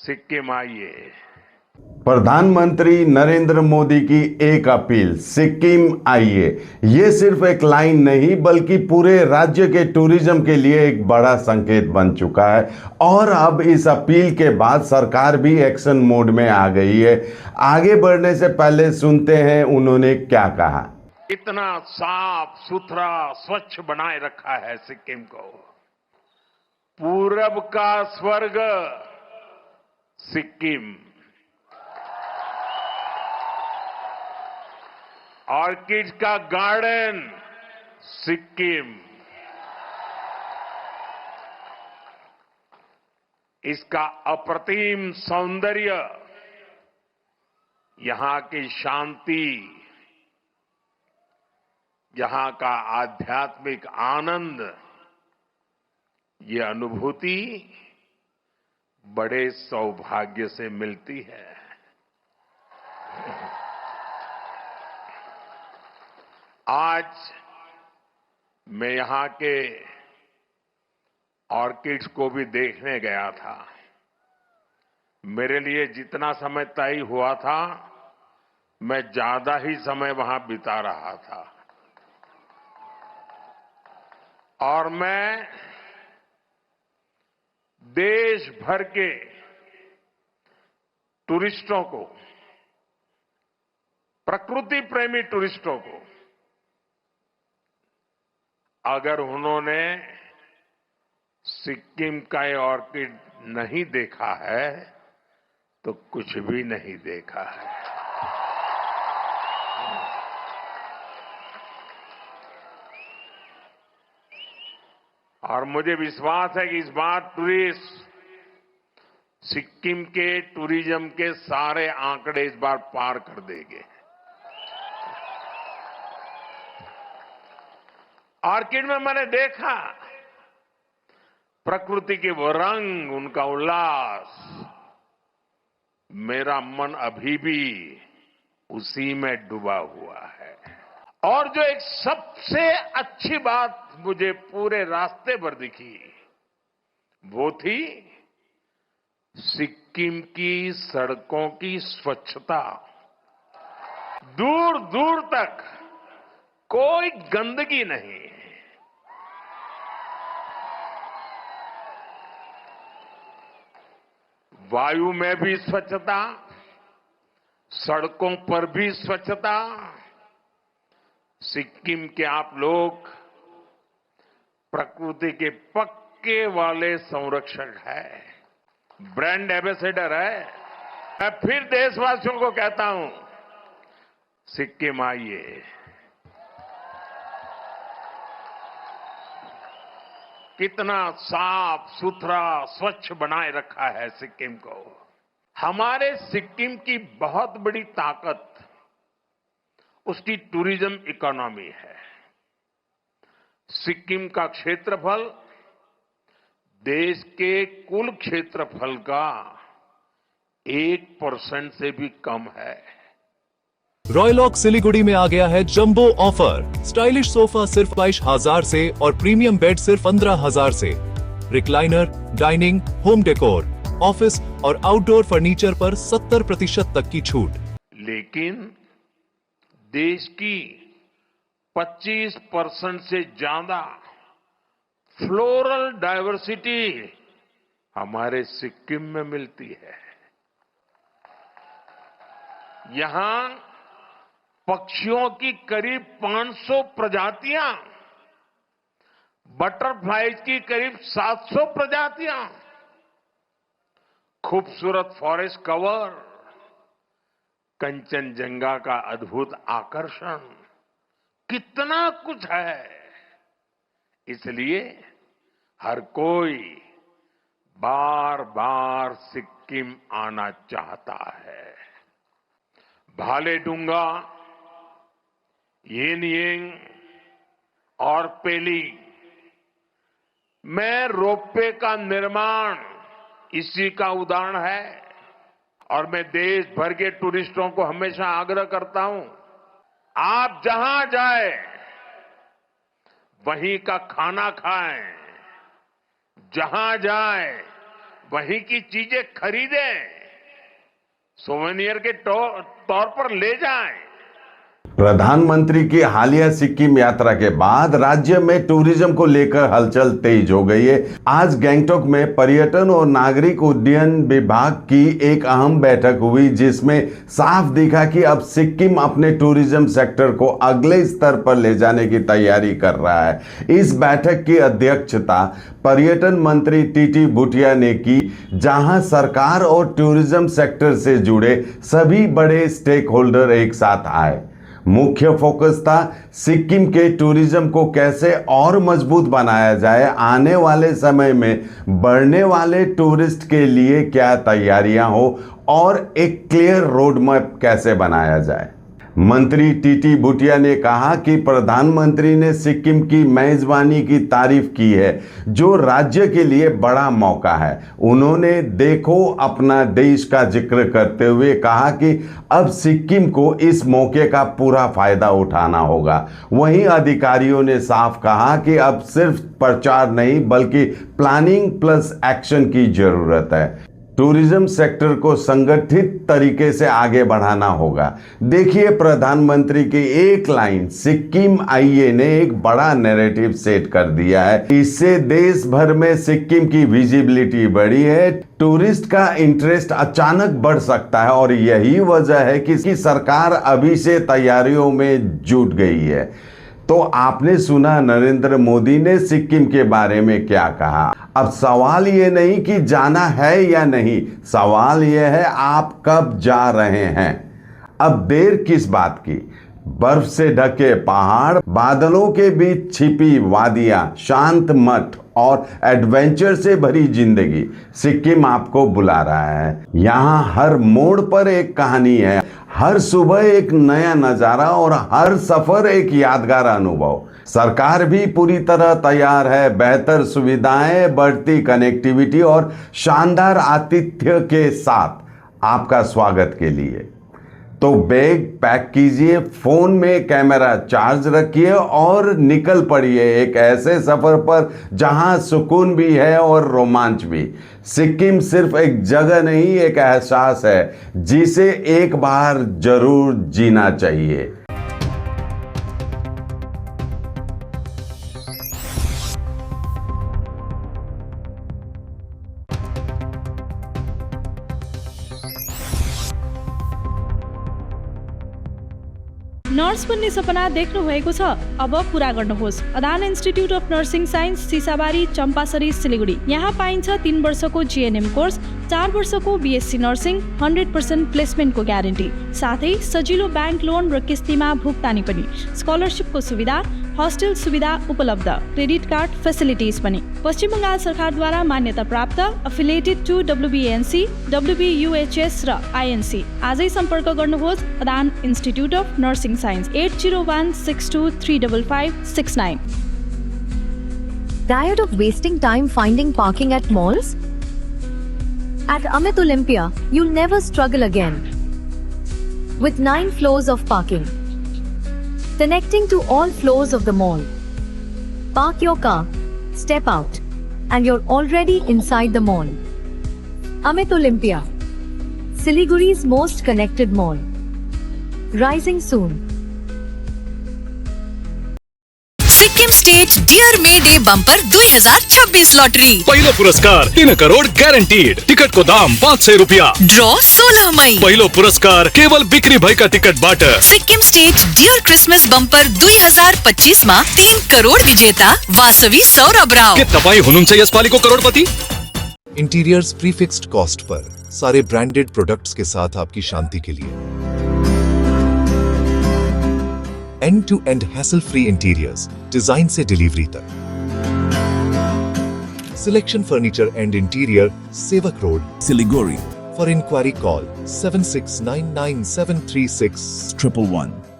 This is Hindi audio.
सिक्किम आइए। प्रधानमंत्री नरेंद्र मोदी की एक अपील, सिक्किम आइए। ये सिर्फ एक लाइन नहीं बल्कि पूरे राज्य के टूरिज्म के लिए एक बड़ा संकेत बन चुका है। और अब इस अपील के बाद सरकार भी एक्शन मोड में आ गई है। आगे बढ़ने से पहले सुनते हैं उन्होंने क्या कहा। इतना साफ सुथरा स्वच्छ बनाए रखा है सिक्किम को। पूरब का स्वर्ग सिक्किम, ऑर्किड का गार्डन सिक्किम, इसका अप्रतिम सौंदर्य, यहां की शांति, यहां का आध्यात्मिक आनंद, ये अनुभूति बड़े सौभाग्य से मिलती है। आज मैं यहां के ऑर्किड्स को भी देखने गया था। मेरे लिए जितना समय तय हुआ था, मैं ज्यादा ही समय वहां बिता रहा था। और मैं देश भर के टूरिस्टों को, प्रकृति प्रेमी टूरिस्टों को, अगर उन्होंने सिक्किम का ये ऑर्किड नहीं देखा है तो कुछ भी नहीं देखा है। और मुझे विश्वास है कि इस बार टूरिस्ट सिक्किम के टूरिज्म के सारे आंकड़े इस बार पार कर देंगे। ऑर्किड में मैंने देखा प्रकृति के वो रंग, उनका उल्लास, मेरा मन अभी भी उसी में डूबा हुआ है। और जो एक सबसे अच्छी बात मुझे पूरे रास्ते पर दिखी, वो थी सिक्किम की सड़कों की स्वच्छता। दूर दूर तक कोई गंदगी नहीं। वायु में भी स्वच्छता, सड़कों पर भी स्वच्छता। सिक्किम के आप लोग प्रकृति के पक्के वाले संरक्षक हैं, ब्रांड एम्बेसडर है। मैं फिर देशवासियों को कहता हूं, सिक्किम आइए। कितना साफ सुथरा स्वच्छ बनाए रखा है सिक्किम को। हमारे सिक्किम की बहुत बड़ी ताकत उसकी टूरिज्म इकोनॉमी है। सिक्किम का क्षेत्रफल देश के कुल क्षेत्रफल का 1% से भी कम है। रॉयलॉक सिलीगुड़ी में आ गया है जंबो ऑफर। स्टाइलिश सोफा सिर्फ 22,000 से और प्रीमियम बेड सिर्फ 15,000 से। Recliner, dining, home decor, office और आउटडोर फर्नीचर पर 70% तक की छूट। लेकिन देश की 25% से ज्यादा फ्लोरल डाइवर्सिटी हमारे सिक्किम में मिलती है। यहां पक्षियों की करीब 500 प्रजातियां, बटरफ्लाइज की करीब 700 प्रजातियां, खूबसूरत फॉरेस्ट कवर, कंचनजंगा का अद्भुत आकर्षण, कितना कुछ है। इसलिए हर कोई बार बार सिक्किम आना चाहता है। भालेडुंगा, येनयेंग और पेली में रोपवे का निर्माण इसी का उदाहरण है। और मैं देश भर के टूरिस्टों को हमेशा आग्रह करता हूं, आप जहां जाए वहीं का खाना खाएं, जहां जाए वहीं की चीजें खरीदें, सोवेनियर के तौर पर ले जाएं। प्रधानमंत्री की हालिया सिक्किम यात्रा के बाद राज्य में टूरिज्म को लेकर हलचल तेज हो गई है। आज गैंगटॉक में पर्यटन और नागरिक उड्डयन विभाग की एक अहम बैठक हुई, जिसमें साफ दिखा कि अब सिक्किम अपने टूरिज्म सेक्टर को अगले स्तर पर ले जाने की तैयारी कर रहा है। इस बैठक की अध्यक्षता पर्यटन मंत्री टीटी भूटिया ने की, जहां सरकार और टूरिज्म सेक्टर से जुड़े सभी बड़े स्टेक होल्डर एक साथ आए। मुख्य फोकस था सिक्किम के टूरिज्म को कैसे और मजबूत बनाया जाए, आने वाले समय में बढ़ने वाले टूरिस्ट के लिए क्या तैयारियां हो और एक क्लियर रोड मैप कैसे बनाया जाए। मंत्री टीटी भूटिया ने कहा कि प्रधानमंत्री ने सिक्किम की मेजबानी की तारीफ की है, जो राज्य के लिए बड़ा मौका है। उन्होंने देखो अपना देश का जिक्र करते हुए कहा कि अब सिक्किम को इस मौके का पूरा फायदा उठाना होगा। वहीं अधिकारियों ने साफ कहा कि अब सिर्फ प्रचार नहीं बल्कि प्लानिंग प्लस एक्शन की जरूरत है। टूरिज्म सेक्टर को संगठित तरीके से आगे बढ़ाना होगा। देखिए, प्रधानमंत्री की एक लाइन सिक्किम आइए ने एक बड़ा नैरेटिव सेट कर दिया है। इससे देश भर में सिक्किम की विजिबिलिटी बढ़ी है, टूरिस्ट का इंटरेस्ट अचानक बढ़ सकता है और यही वजह है कि सरकार अभी से तैयारियों में जुट गई है। तो आपने सुना नरेंद्र मोदी ने सिक्किम के बारे में क्या कहा। अब सवाल ये नहीं कि जाना है या नहीं, सवाल ये है आप कब जा रहे हैं। अब देर किस बात की। बर्फ से ढके पहाड़, बादलों के बीच छिपी वादियां, शांत मठ और एडवेंचर से भरी जिंदगी, सिक्किम आपको बुला रहा है। यहाँ हर मोड़ पर एक कहानी है, हर सुबह एक नया नजारा और हर सफर एक यादगार अनुभव। सरकार भी पूरी तरह तैयार है, बेहतर सुविधाएं, बढ़ती कनेक्टिविटी और शानदार आतिथ्य के साथ आपका स्वागत के लिए। तो बैग पैक कीजिए, फोन में कैमरा चार्ज रखिए और निकल पड़िए एक ऐसे सफर पर जहां सुकून भी है और रोमांच भी। सिक्किम सिर्फ एक जगह नहीं, एक एहसास है जिसे एक बार जरूर जीना चाहिए। नर्स बन्ने सपना देख्नु भएको छ, अब पूरा गर्नुहोस्। Adan institute of nursing science, Sisabari, Champasari, Siliguri. यहाँ पाइन्छ 3 वर्षको जीएनएम कोर्स, 4 वर्षको बीएससी नर्सिङ, 100% प्लेसमेन्टको ग्यारेन्टी, साथै सजिलो ब्याङ्क लोन र किस्तीमा भुक्तानी पनि, स्कलरसिपको सुविधा, हस्टेल सुविधा उपलब्ध, क्रेडिट कार्ड फेसिलिटिज पनि। पश्चिम बङ्गाल सरकारद्वारा मान्यता प्राप्त, एफिलिएटेड टु WBNC, WBUHS र INC। आजै सम्पर्क गर्नुहोस् Adan institute of nursing science, 8016235569। Tired of wasting time finding parking at malls? At Amit Olympia, you'll never struggle again. With 9 floors of parking, connecting to all floors of the mall. Park your car, step out, and you're already inside the mall. Amit Olympia, Siliguri's most connected mall. Rising soon. Sikkim state dear May day bumper 2026 lottery. पहिलो पुरस्कार 3 करोड़ ग्यारेन्टीड, टिकटको दाम 500 रुपियाँ। ड्र 16 मई। पहिलो पुरस्कार केवल बिक्री भएका टिकटबाट। Sikkim state dear Christmas bumper 2025 मा 3 करोड़ विजेता वासवी सौरभ राव। के तपाईँ हुनुहुन्छ यसपालिको करोडपति? इंटीरियर्स प्रीफिक्स्ड कॉस्ट पर, सारे ब्रांडेड प्रोडक्ट्स के साथ आपकी शांति के लिए। End to end hassle free interiors, design से डिलीवरी तक। Selection furniture and interior, Sevak road, Siliguri. For inquiry call 7699736111।